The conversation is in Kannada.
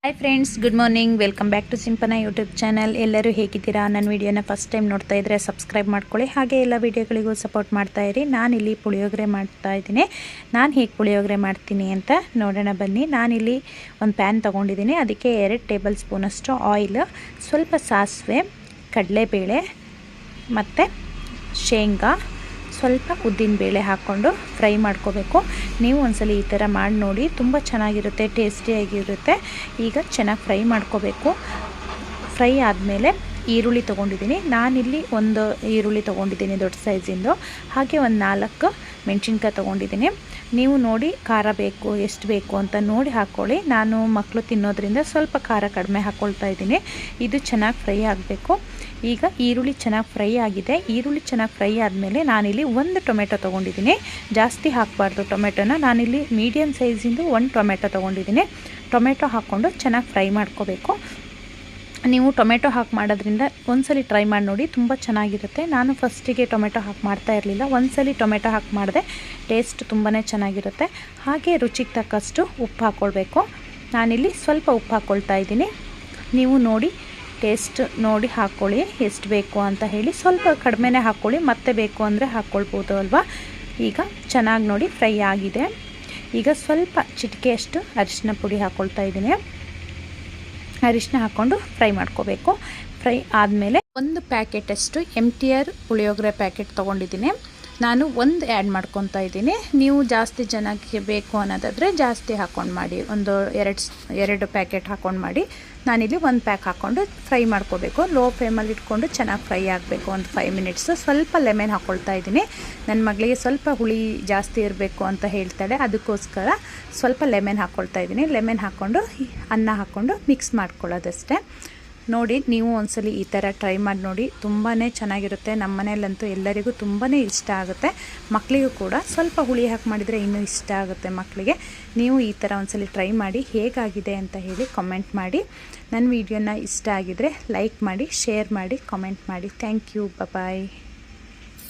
Hi friends, good morning. Welcome back to Simpana YouTube channel. ಎಲ್ಲರೂ ಹೇಗಿದ್ದೀರಾ? ನನ್ನ ವಿಡಿಯೋನ ಫಸ್ಟ್ ಟೈಮ್ ನೋಡ್ತಾ ಇದ್ದರೆ ಸಬ್ಸ್ಕ್ರೈಬ್ ಮಾಡ್ಕೊಳ್ಳಿ. ಹಾಗೆ ಎಲ್ಲ ವಿಡಿಯೋಗಳಿಗೂ ಸಪೋರ್ಟ್ ಮಾಡ್ತಾ ಇರಿ. ನಾನಿಲ್ಲಿ ಪುಳಿಯೋಗರೆ ಮಾಡ್ತಾ ಇದ್ದೀನಿ. ನಾನು ಹೇಗೆ ಪುಳಿಯೋಗರೆ ಮಾಡ್ತೀನಿ ಅಂತ ನೋಡೋಣ ಬನ್ನಿ. ನಾನಿಲ್ಲಿ ಒಂದು ಪ್ಯಾನ್ ತೊಗೊಂಡಿದ್ದೀನಿ. ಅದಕ್ಕೆ 2 ಟೇಬಲ್ ಸ್ಪೂನಷ್ಟು ಆಯಿಲ್, ಸ್ವಲ್ಪ ಸಾಸಿವೆ, ಕಡಲೆಬೇಳೆ ಮತ್ತು ಶೇಂಗಾ, ಸ್ವಲ್ಪ ಉದ್ದಿನಬೇಳೆ ಹಾಕ್ಕೊಂಡು ಫ್ರೈ ಮಾಡ್ಕೋಬೇಕು. ನೀವು ಒಂದ್ಸಲ ಈ ಥರ ಮಾಡಿ ನೋಡಿ, ತುಂಬ ಚೆನ್ನಾಗಿರುತ್ತೆ, ಟೇಸ್ಟಿಯಾಗಿರುತ್ತೆ. ಈಗ ಚೆನ್ನಾಗಿ ಫ್ರೈ ಮಾಡ್ಕೋಬೇಕು. ಫ್ರೈ ಆದಮೇಲೆ ಈರುಳ್ಳಿ ತೊಗೊಂಡಿದ್ದೀನಿ. ನಾನಿಲ್ಲಿ ಒಂದು ಈರುಳ್ಳಿ ತೊಗೊಂಡಿದ್ದೀನಿ ದೊಡ್ಡ ಸೈಜಿಂದು. ಹಾಗೆ ಒಂದು 4 ಮೆಣಸಿನ್ಕಾಯಿ ತೊಗೊಂಡಿದ್ದೀನಿ. ನೀವು ನೋಡಿ ಖಾರ ಬೇಕು ಎಷ್ಟು ಬೇಕು ಅಂತ ನೋಡಿ ಹಾಕ್ಕೊಳ್ಳಿ. ನಾನು ಮಕ್ಕಳು ತಿನ್ನೋದ್ರಿಂದ ಸ್ವಲ್ಪ ಖಾರ ಕಡಿಮೆ ಹಾಕ್ಕೊಳ್ತಾ ಇದ್ದೀನಿ. ಇದು ಚೆನ್ನಾಗಿ ಫ್ರೈ ಆಗಬೇಕು. ಈಗ ಈರುಳ್ಳಿ ಚೆನ್ನಾಗಿ ಫ್ರೈ ಆಗಿದೆ. ಈರುಳ್ಳಿ ಚೆನ್ನಾಗಿ ಫ್ರೈ ಆದಮೇಲೆ ನಾನಿಲ್ಲಿ 1 ಟೊಮೆಟೊ ತೊಗೊಂಡಿದ್ದೀನಿ. ಜಾಸ್ತಿ ಹಾಕಬಾರ್ದು ಟೊಮೆಟೊನ. ನಾನಿಲ್ಲಿ ಮೀಡಿಯಮ್ ಸೈಜಿಂದು 1 ಟೊಮೆಟೊ ತೊಗೊಂಡಿದ್ದೀನಿ. ಟೊಮೆಟೊ ಹಾಕ್ಕೊಂಡು ಚೆನ್ನಾಗಿ ಫ್ರೈ ಮಾಡ್ಕೋಬೇಕು. ನೀವು ಟೊಮೆಟೊ ಹಾಕಿ ಮಾಡೋದ್ರಿಂದ ಒಂದ್ಸಲಿ ಟ್ರೈ ಮಾಡಿ ನೋಡಿ, ತುಂಬ ಚೆನ್ನಾಗಿರುತ್ತೆ. ನಾನು ಫಸ್ಟಿಗೆ ಟೊಮೆಟೊ ಹಾಕಿ ಮಾಡ್ತಾ ಇರಲಿಲ್ಲ. ಒಂದ್ಸಲಿ ಟೊಮೆಟೊ ಹಾಕಿ ಮಾಡಿದೆ, ಟೇಸ್ಟ್ ತುಂಬಾ ಚೆನ್ನಾಗಿರುತ್ತೆ. ಹಾಗೆ ರುಚಿಗೆ ತಕ್ಕಷ್ಟು ಉಪ್ಪು ಹಾಕ್ಕೊಳ್ಬೇಕು. ನಾನಿಲ್ಲಿ ಸ್ವಲ್ಪ ಉಪ್ಪು ಹಾಕ್ಕೊಳ್ತಾ ಇದ್ದೀನಿ. ನೀವು ನೋಡಿ ಟೇಸ್ಟ್ ನೋಡಿ ಹಾಕ್ಕೊಳ್ಳಿ ಎಷ್ಟು ಬೇಕು ಅಂತ ಹೇಳಿ. ಸ್ವಲ್ಪ ಕಡಿಮೆನೇ ಹಾಕ್ಕೊಳ್ಳಿ, ಮತ್ತೆ ಬೇಕು ಅಂದರೆ ಹಾಕ್ಕೊಳ್ಬೋದು ಅಲ್ವಾ. ಈಗ ಚೆನ್ನಾಗಿ ನೋಡಿ ಫ್ರೈ ಆಗಿದೆ. ಈಗ ಸ್ವಲ್ಪ ಚಿಟಿಕೆಯಷ್ಟು ಅರಿಶಿನ ಪುಡಿ ಹಾಕ್ಕೊಳ್ತಾ ಇದ್ದೀನಿ. ಅರಿಶಿನ ಹಾಕ್ಕೊಂಡು ಫ್ರೈ ಮಾಡ್ಕೋಬೇಕು. ಫ್ರೈ ಆದಮೇಲೆ 1 ಪ್ಯಾಕೆಟಷ್ಟು MTR ಪುಳಿಯೋಗರೆ ಪ್ಯಾಕೆಟ್ ತೊಗೊಂಡಿದ್ದೀನಿ. ನಾನು 1 ಆ್ಯಡ್ ಮಾಡ್ಕೊತಾ ಇದ್ದೀನಿ. ನೀವು ಜಾಸ್ತಿ ಜನಕ್ಕೆ ಬೇಕು ಅನ್ನೋದಾದರೆ ಜಾಸ್ತಿ ಹಾಕ್ಕೊಂಡು ಮಾಡಿ. ಒಂದು 2 ಪ್ಯಾಕೆಟ್ ಹಾಕ್ಕೊಂಡು ಮಾಡಿ. ನಾನಿಲ್ಲಿ 1 ಪ್ಯಾಕ್ ಹಾಕ್ಕೊಂಡು ಫ್ರೈ ಮಾಡ್ಕೋಬೇಕು. ಲೋ ಫ್ಲೇಮಲ್ಲಿ ಇಟ್ಕೊಂಡು ಚೆನ್ನಾಗಿ ಫ್ರೈ ಆಗಬೇಕು. ಒಂದು 5 ಮಿನಿಟ್ಸ್. ಸ್ವಲ್ಪ ಲೆಮನ್ ಹಾಕ್ಕೊಳ್ತಾ ಇದ್ದೀನಿ. ನನ್ನ ಮಗಳಿಗೆ ಸ್ವಲ್ಪ ಹುಳಿ ಜಾಸ್ತಿ ಇರಬೇಕು ಅಂತ ಹೇಳ್ತಾಳೆ, ಅದಕ್ಕೋಸ್ಕರ ಸ್ವಲ್ಪ ಲೆಮನ್ ಹಾಕ್ಕೊಳ್ತಾ ಇದ್ದೀನಿ. ಲೆಮನ್ ಹಾಕ್ಕೊಂಡು ಅನ್ನ ಹಾಕ್ಕೊಂಡು ಮಿಕ್ಸ್ ಮಾಡ್ಕೊಳ್ಳೋದಷ್ಟೇ. ನೋಡಿ, ನೀವು ಒಂದ್ಸಲಿ ಈ ಥರ ಟ್ರೈ ಮಾಡಿ ನೋಡಿ, ತುಂಬಾ ಚೆನ್ನಾಗಿರುತ್ತೆ. ನಮ್ಮ ಮನೆಯಲ್ಲಂತೂ ಎಲ್ಲರಿಗೂ ತುಂಬಾ ಇಷ್ಟ ಆಗುತ್ತೆ. ಮಕ್ಕಳಿಗೂ ಕೂಡ ಸ್ವಲ್ಪ ಹುಳಿ ಹಾಕಿ ಮಾಡಿದರೆ ಇನ್ನೂ ಇಷ್ಟ ಆಗುತ್ತೆ ಮಕ್ಕಳಿಗೆ. ನೀವು ಈ ಥರ ಒಂದ್ಸಲಿ ಟ್ರೈ ಮಾಡಿ, ಹೇಗಾಗಿದೆ ಅಂತ ಹೇಳಿ ಕಮೆಂಟ್ ಮಾಡಿ. ನನ್ನ ವಿಡಿಯೋನ ಇಷ್ಟ ಆಗಿದರೆ ಲೈಕ್ ಮಾಡಿ, ಶೇರ್ ಮಾಡಿ, ಕಮೆಂಟ್ ಮಾಡಿ. Thank you. ಬಾಯ್.